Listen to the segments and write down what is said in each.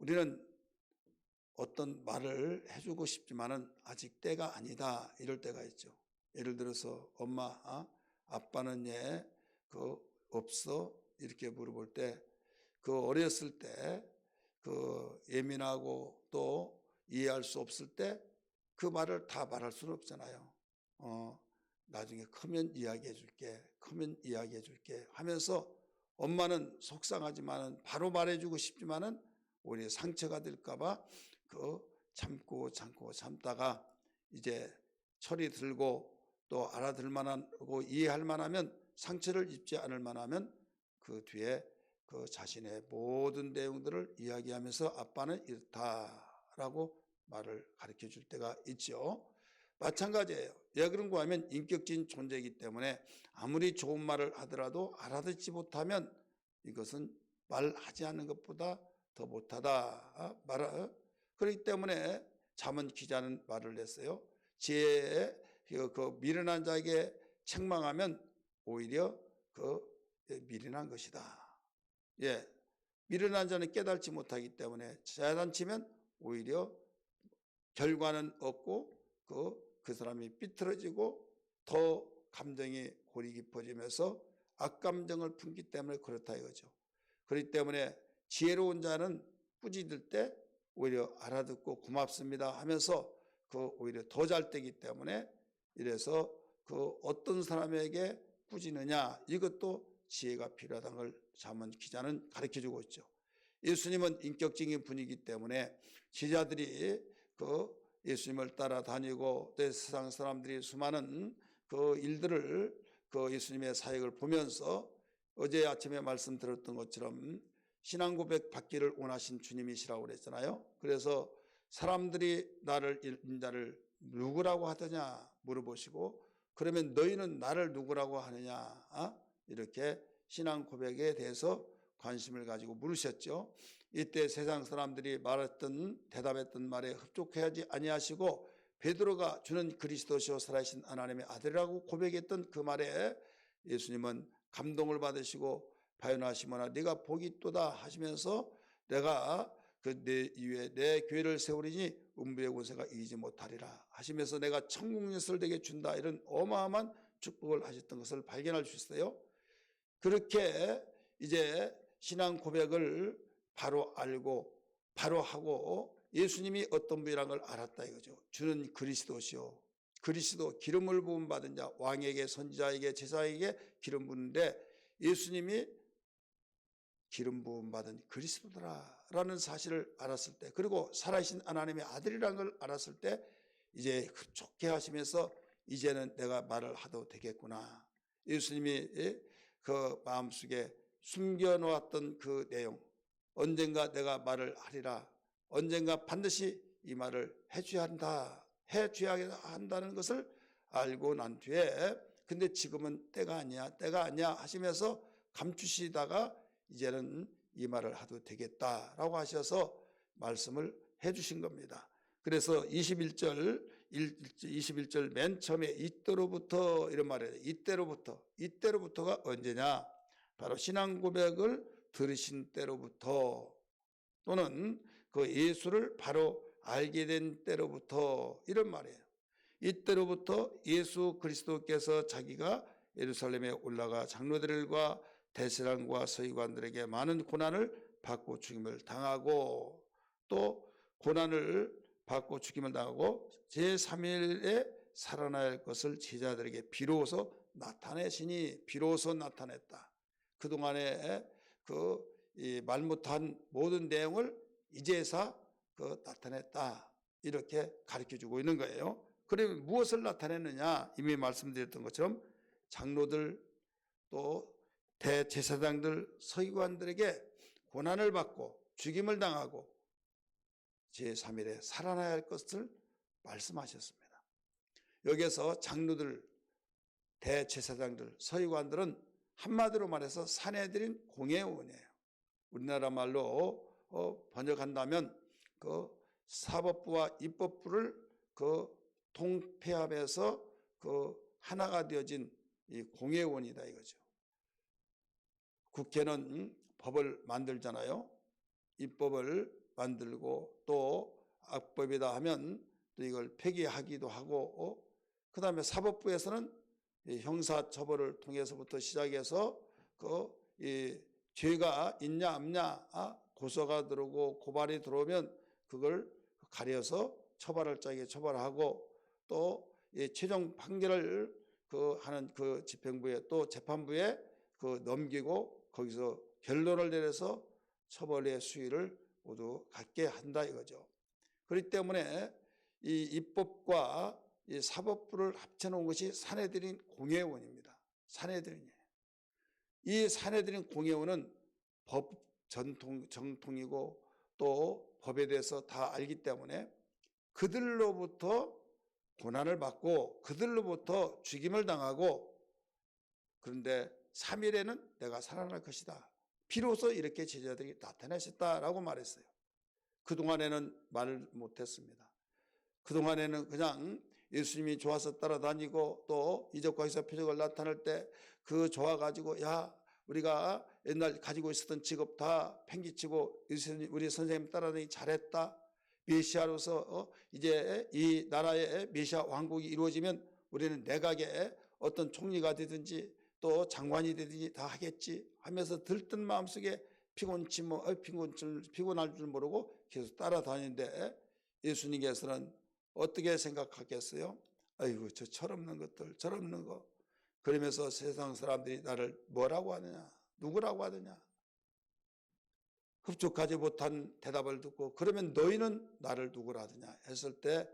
우리는 어떤 말을 해주고 싶지만은 아직 때가 아니다 이럴 때가 있죠. 예를 들어서 엄마, 아빠는 없어? 이렇게 물어볼 때 그 어렸을 때 그 예민하고 또 이해할 수 없을 때 그 말을 다 말할 수는 없잖아요. 나중에 크면 이야기해 줄게, 크면 이야기해 줄게 하면서 엄마는 속상하지만은 바로 말해주고 싶지만은 오히려 상처가 될까봐 참다가 이제 철이 들고 또 알아들 만하고 이해할 만하면 상처를 입지 않을 만하면 그 뒤에 그 자신의 모든 내용들을 이야기하면서 아빠는 이렇다라고 말을 가르쳐 줄 때가 있죠. 마찬가지예요. 왜 그런가 하면 인격적인 존재이기 때문에 아무리 좋은 말을 하더라도 알아듣지 못하면 이것은 말하지 않는 것보다 더 못하다. 그렇기 때문에 잠언 기자는 말을 했어요. 지혜에 미련한 자에게 책망하면 오히려 미련한 것이다. 미련한 자는 깨달지 못하기 때문에 재단치면 오히려 결과는 없고 그 사람이 삐뚤어지고 더 감정이 골이 깊어지면서 악감정을 품기 때문에 그렇다 이거죠. 그렇기 때문에 지혜로운 자는 꾸짖을 때 오히려 알아듣고 고맙습니다 하면서 오히려 더 잘 되기 때문에 이래서 어떤 사람에게 꾸짖느냐 이것도 지혜가 필요하다는 걸 잠언 기자는 가르쳐주고 있죠. 예수님은 인격적인 분이기 때문에 제자들이 예수님을 따라다니고 또 세상 사람들이 수많은 일들을 예수님의 사역을 보면서 어제 아침에 말씀드렸던 것처럼 신앙 고백 받기를 원하신 주님이시라고 그랬잖아요. 그래서 사람들이 인자를 누구라고 하더냐 물어보시고 그러면 너희는 나를 누구라고 하느냐 이렇게 신앙 고백에 대해서 관심을 가지고 물으셨죠. 이때 세상 사람들이 대답했던 말에 흡족해하지 아니하시고 베드로가 주는 그리스도시요 살아계신 하나님의 아들이라고 고백했던 그 말에 예수님은 감동을 받으시고 바요나시모나 네가 복이 있도다 하시면서 내가 내 이후에 내 교회를 세우리니 음부의 권세가 이기지 못하리라 하시면서 내가 천국 열쇠를 내게 준다 이런 어마어마한 축복을 하셨던 것을 발견할 수 있어요. 그렇게 이제 신앙 고백을 바로 알고 바로 하고 예수님이 어떤 분이라는 걸 알았다 이거죠. 주는 그리스도시요. 그리스도 기름을 부음 받은 자 왕에게 선지자에게 제사에게 기름 부는데 예수님이 기름 부음 받은 그리스도라는 사실을 알았을 때 그리고 살아계신 하나님의 아들이라는 걸 알았을 때 이제 흡족해 하시면서 이제는 내가 말을 하도 되겠구나. 예수님이 그 마음속에 숨겨놓았던 그 내용 언젠가 내가 말을 하리라 언젠가 반드시 이 말을 해줘야 한다는 것을 알고 난 뒤에 근데 지금은 때가 아니야 하시면서 감추시다가 이제는 이 말을 하도 되겠다라고 하셔서 말씀을 해주신 겁니다. 그래서 21절 맨 처음에 이때로부터 이런 말이에요. 이때로부터가 언제냐? 바로 신앙 고백을 들으신 때로부터 또는 그 예수를 바로 알게 된 때로부터 이런 말이에요. 이때로부터 예수 그리스도께서 자기가 예루살렘에 올라가 장로들과 대제사장과 서기관들에게 많은 고난을 받고 죽임을 당하고 또 고난을 받고 죽임을 당하고 제3일에 살아날 것을 제자들에게 비로소 나타내시니 비로소 나타냈다. 그동안에 말 못한 모든 내용을 이제서 나타냈다. 이렇게 가르쳐주고 있는 거예요. 그러면 무엇을 나타냈느냐? 이미 말씀드렸던 것처럼 장로들 또 대제사장들 서기관들에게 고난을 받고 죽임을 당하고 제3일에 살아나야 할 것을 말씀하셨습니다. 여기서 장로들 대제사장들 서기관들은 한마디로 말해서 사내들인 공회원이에요. 우리나라 말로 번역한다면 사법부와 입법부를 통폐합해서 하나가 되어진 이 공회원이다 이거죠. 국회는 법을 만들잖아요. 입법을 만들고 또 악법이다 하면 또 이걸 폐기하기도 하고 그 다음에 사법부에서는 이 형사처벌을 통해서부터 시작해서 이 죄가 있냐 없냐 고소가 들어오고 고발이 들어오면 그걸 가려서 처벌할 자에게 처벌하고 또 이 최종 판결을 하는 그 집행부에 또 재판부에 넘기고 거기서 결론을 내려서 처벌의 수위를 모두 갖게 한다 이거죠. 그렇기 때문에 이 입법과 이 사법부를 합쳐놓은 것이 산해드린 공회원입니다. 산해드린이에요. 이 산해드린 공회원은 법 정통이고 또 법에 대해서 다 알기 때문에 그들로부터 고난을 받고 그들로부터 죽임을 당하고 그런데 3일에는 내가 살아날 것이다. 비로소 이렇게 제자들이 나타나셨다라고 말했어요. 그동안에는 말을 못했습니다. 그동안에는 그냥 예수님이 좋아서 따라다니고 또 이적과 기사 표적을 나타낼 때 그 좋아가지고 야 우리가 옛날 가지고 있었던 직업 다 팽개치고 우리 선생님 따라다니기 잘했다. 메시아로서 이제 이 나라의 메시아 왕국이 이루어지면 우리는 내각의 어떤 총리가 되든지 또 장관이 되든지 다 하겠지 하면서 들뜬 마음속에 피곤할 줄 모르고 계속 따라다니는데 예수님께서는 어떻게 생각하겠어요? 아이고 저 철없는 것들 철없는 거 그러면서 세상 사람들이 나를 뭐라고 하느냐 누구라고 하느냐 흡족하지 못한 대답을 듣고 그러면 너희는 나를 누구라 하느냐 했을 때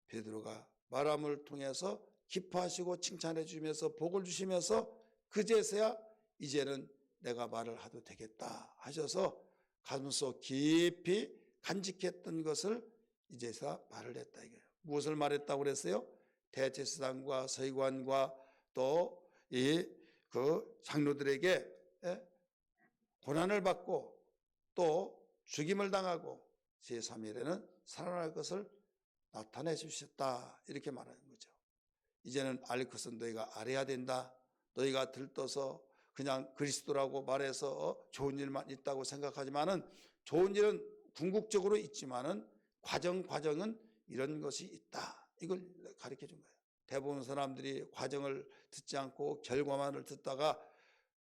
베드로가 말함을 통해서 기뻐하시고 칭찬해 주시면서 복을 주시면서 그제서야 이제는 내가 말을 하도 되겠다 하셔서 가슴속 깊이 간직했던 것을 이제서 말을 했다 이거예요. 무엇을 말했다고 그랬어요? 대제사장과 서기관과 또 그 장로들에게 고난을 받고 또 죽임을 당하고 제3일에는 살아날 것을 나타내 주셨다 이렇게 말하는 거죠. 이제는 알 것은 너희가 알아야 된다. 너희가 들떠서 그냥 그리스도라고 말해서 좋은 일만 있다고 생각하지만은 좋은 일은 궁극적으로 있지만은 과정은 이런 것이 있다. 이걸 가르쳐 준 거예요. 대부분 사람들이 과정을 듣지 않고 결과만을 듣다가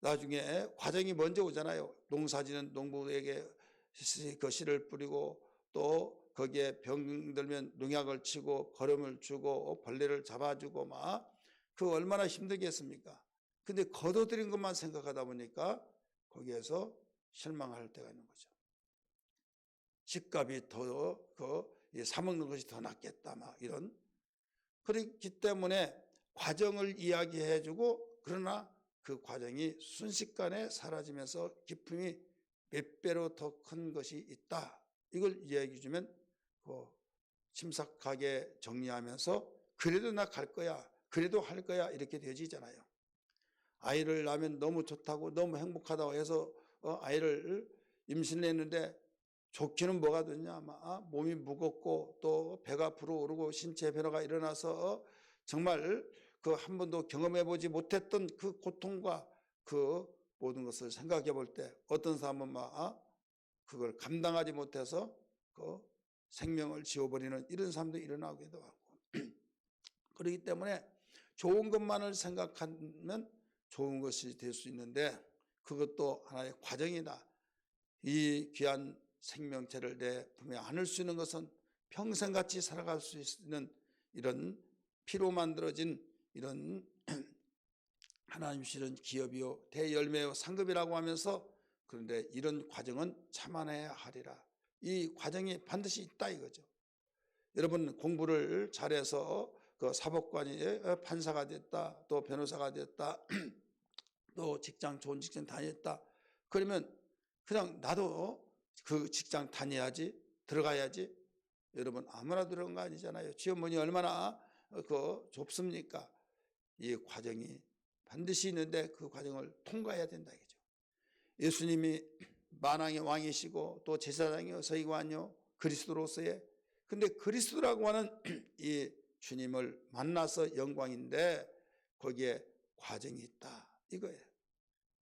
나중에 과정이 먼저 오잖아요. 농사지는 농부에게 그 씨를 뿌리고 또 거기에 병 들면 농약을 치고 거름을 주고 벌레를 잡아주고 막 그 얼마나 힘들겠습니까? 근데 거둬들인 것만 생각하다 보니까 거기에서 실망할 때가 있는 거죠. 집값이 더 사먹는 것이 더 낫겠다 막 이런 그렇기 때문에 과정을 이야기해주고 그러나 그 과정이 순식간에 사라지면서 기쁨이 몇 배로 더 큰 것이 있다. 이걸 이야기해 주면 침삭하게 정리하면서 그래도 나 갈 거야. 그래도 할 거야. 이렇게 되지잖아요. 아이를 낳으면 너무 좋다고 너무 행복하다고 해서 아이를 임신을 했는데 좋기는 뭐가 되냐. 몸이 무겁고 또 배가 불어오르고 신체 변화가 일어나서 정말 한 번도 경험해보지 못했던 그 고통과 그 모든 것을 생각해 볼 때 어떤 사람은 그걸 감당하지 못해서 생명을 지워버리는 이런 사람도 일어나기도 하고 그렇기 때문에 좋은 것만을 생각하면 좋은 것이 될 수 있는데 그것도 하나의 과정이다. 이 귀한 생명체를 내 품에 안을 수 있는 것은 평생같이 살아갈 수 있는 이런 피로 만들어진 이런 하나님 주시는 기업이요 대열매요 상급이라고 하면서 그런데 이런 과정은 참아내야 하리라. 이 과정이 반드시 있다 이거죠. 여러분 공부를 잘해서 그 사법관이 판사가 됐다 또 변호사가 됐다 또 좋은 직장 다녔다 그러면 그냥 나도 그 직장 다녀야지 들어가야지 여러분 아무나 들어간 거 아니잖아요. 지원문이 얼마나 좁습니까? 이 과정이 반드시 있는데 그 과정을 통과해야 된다 이거죠. 예수님이 만왕의 왕이시고 또 제사장이요 서기관이요 그리스도로서의 근데 그리스도라고 하는 이 주님을 만나서 영광인데 거기에 과정이 있다 이거예요.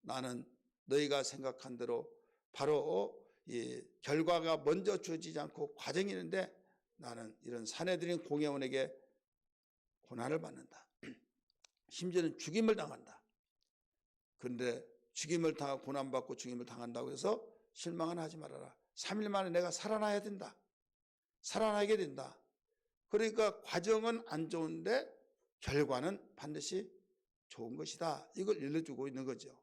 나는 너희가 생각한 대로 바로 이 결과가 먼저 주어지지 않고 과정이 있는데 나는 이런 사내들인 공회원에게 고난을 받는다. 심지어는 죽임을 당한다. 그런데 죽임을 당하고 고난받고 죽임을 당한다고 해서 실망은 하지 말아라. 3일 만에 내가 살아나야 된다. 살아나게 된다. 그러니까 과정은 안 좋은데 결과는 반드시 좋은 것이다. 이걸 일러주고 있는 거죠.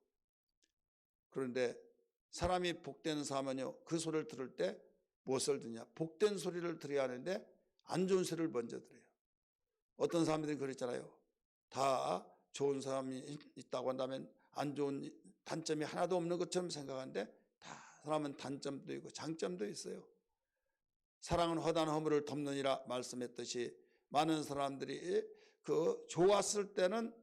그런데 사람이 복된 사람은요, 그 소리를 들을 때 무엇을 듣냐? 복된 소리를 들어야 하는데 안 좋은 소리를 먼저 들어요. 어떤 사람들이 그랬잖아요. 다 좋은 사람이 있다고 한다면 안 좋은 단점이 하나도 없는 것처럼 생각하는데 다 사람은 단점도 있고 장점도 있어요. 사랑은 허다한 허물을 덮느니라 말씀했듯이 많은 사람들이 그 좋았을 때는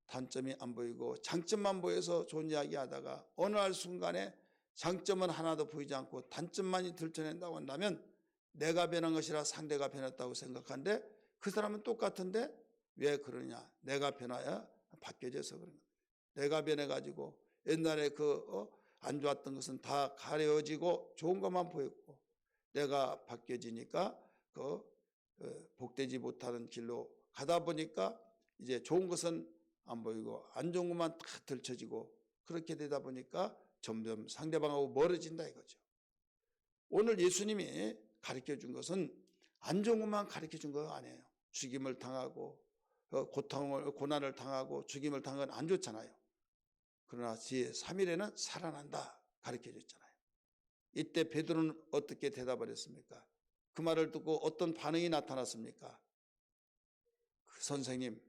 단점이 안 보이고 장점만 보여서 좋은 이야기 하다가 어느 날 순간에 장점은 하나도 보이지 않고 단점만이 들춰낸다고 한다면 내가 변한 것이라 상대가 변했다고 생각하는데 그 사람은 똑같은데 왜 그러냐? 내가 변화야 바뀌어져서 그런 거예요. 내가 변해가지고 옛날에 안 좋았던 것은 다 가려지고 좋은 것만 보였고 내가 바뀌어지니까 복되지 못하는 길로 가다 보니까 이제 좋은 것은 안 보이고 안 좋은 것만 다 들춰지고 그렇게 되다 보니까 점점 상대방하고 멀어진다 이거죠. 오늘 예수님이 가르쳐 준 것은 안 좋은 것만 가르쳐 준 거 아니에요. 죽임을 당하고 고난을 당하고 죽임을 당한 건 안 좋잖아요. 그러나 제3일에는 살아난다 가르쳐 줬잖아요. 이때 베드로는 어떻게 대답을 했습니까? 그 말을 듣고 어떤 반응이 나타났습니까? 선생님,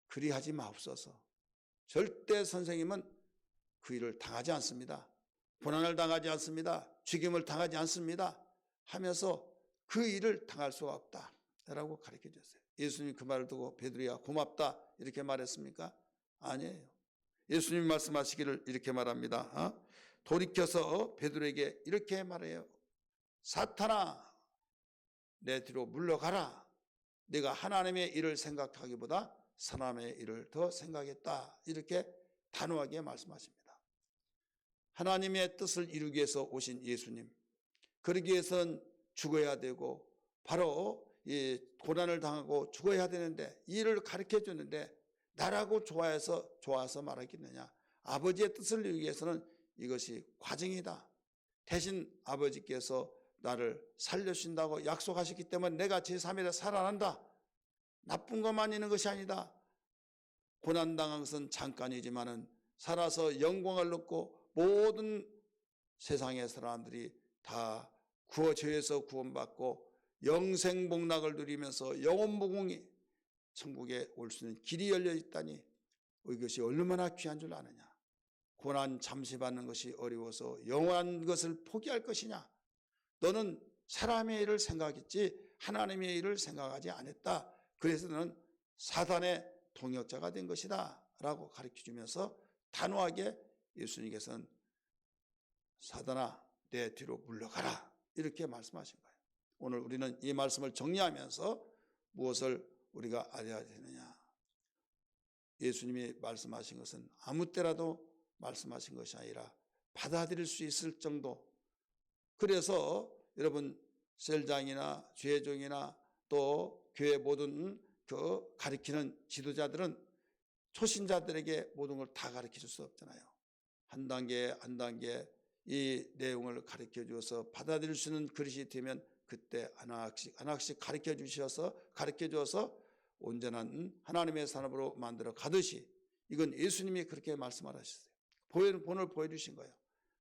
그리하지 마옵소서. 절대 선생님은 그 일을 당하지 않습니다. 고난을 당하지 않습니다. 죽임을 당하지 않습니다. 하면서 그 일을 당할 수가 없다 라고 가르쳐 줬어요. 예수님 그 말을 듣고 베드로야 고맙다 이렇게 말했습니까? 아니에요. 예수님 말씀하시기를 이렇게 말합니다. 돌이켜서 베드로에게 이렇게 말해요. 사탄아, 내 뒤로 물러가라. 네가 하나님의 일을 생각하기보다 사람의 일을 더 생각했다. 이렇게 단호하게 말씀하십니다. 하나님의 뜻을 이루기 위해서 오신 예수님, 그러기 위해서는 죽어야 되고 바로 이 고난을 당하고 죽어야 되는데 이 일을 가르쳐 주는데 나라고 좋아서 말하겠느냐. 아버지의 뜻을 이루기 위해서는 이것이 과정이다. 대신 아버지께서 나를 살려주신다고 약속하셨기 때문에 내가 제3일에 살아난다. 나쁜 것만 있는 것이 아니다. 고난당한 것은 잠깐이지만은 살아서 영광을 얻고 모든 세상의 사람들이 다 죄에서 구원받고 영생복락을 누리면서 영원무궁이 천국에 올 수 있는 길이 열려 있다니 이것이 얼마나 귀한 줄 아느냐. 고난 잠시 받는 것이 어려워서 영원한 것을 포기할 것이냐. 너는 사람의 일을 생각했지 하나님의 일을 생각하지 않았다. 그래서 너는 사단의 동역자가 된 것이다 라고 가르쳐주면서 단호하게 예수님께서는 사단아 내 뒤로 물러가라 이렇게 말씀하신 거예요. 오늘 우리는 이 말씀을 정리하면서 무엇을 우리가 알아야 되느냐. 예수님이 말씀하신 것은 아무 때라도 말씀하신 것이 아니라 받아들일 수 있을 정도. 그래서 여러분 셀장이나 죄종이나 또 교회 모든 가르치는 지도자들은 초신자들에게 모든 걸 다 가르쳐 줄 수 없잖아요. 한 단계 한 단계 이 내용을 가르쳐 주어서 받아들일 수 있는 그릇이 되면 그때 하나씩 가르쳐 주어서 온전한 하나님의 산업으로 만들어 가듯이 이건 예수님이 그렇게 말씀을 하셨어요. 본을 보여주신 거예요.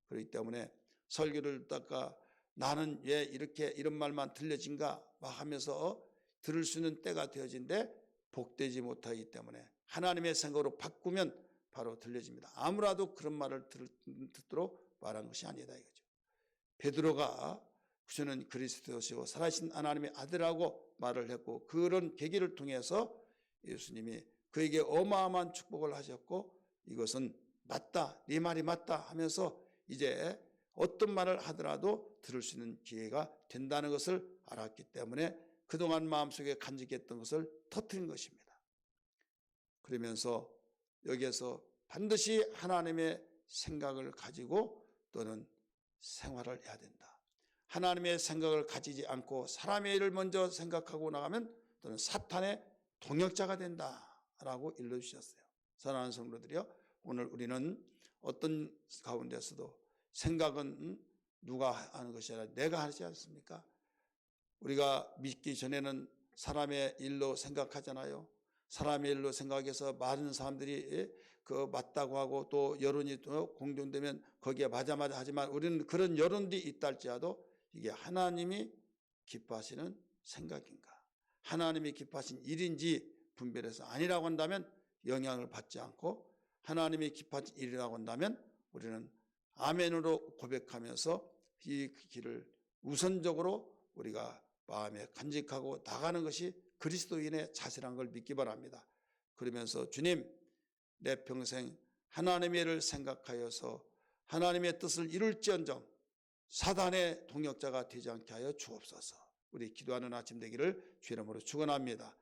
그렇기 때문에 설교를 듣다가 나는 왜 이런 말만 들려진가 막 하면서 들을 수 있는 때가 되어진데 복되지 못하기 때문에 하나님의 생각으로 바꾸면 바로 들려집니다. 아무라도 그런 말을 듣도록 말한 것이 아니다 이거죠. 베드로가 주는 그리스도시고 살아신 하나님의 아들이라고 말을 했고 그런 계기를 통해서 예수님이 그에게 어마어마한 축복을 하셨고 이것은 맞다, 네 말이 맞다 하면서 이제 어떤 말을 하더라도 들을 수 있는 기회가 된다는 것을 알았기 때문에 그동안 마음속에 간직했던 것을 터뜨린 것입니다. 그러면서 여기에서 반드시 하나님의 생각을 가지고 또는 생활을 해야 된다. 하나님의 생각을 가지지 않고 사람의 일을 먼저 생각하고 나가면 또는 사탄의 동역자가 된다라고 일러주셨어요. 사랑하는 성도들이요, 오늘 우리는 어떤 가운데서도 생각은 누가 하는 것이 아니라 내가 하지 않습니까? 우리가 믿기 전에는 사람의 일로 생각하잖아요. 사람의 일로 생각해서 많은 사람들이 그 맞다고 하고 또 여론이 또 공존되면 거기에 맞아 하지만 우리는 그런 여론이 있다 할지라도 이게 하나님이 기뻐하시는 생각인가, 하나님이 기뻐하신 일인지 분별해서 아니라고 한다면 영향을 받지 않고, 하나님이 기뻐하신 일이라고 한다면 우리는 아멘으로 고백하면서 이 길을 우선적으로 우리가 마음에 간직하고 나가는 것이 그리스도인의 자세란 걸 믿기 바랍니다. 그러면서 주님, 내 평생 하나님의 일을 생각하여서 하나님의 뜻을 이룰지언정 사단의 동역자가 되지 않게 하여 주옵소서. 우리 기도하는 아침 되기를 주 이름으로 축원합니다.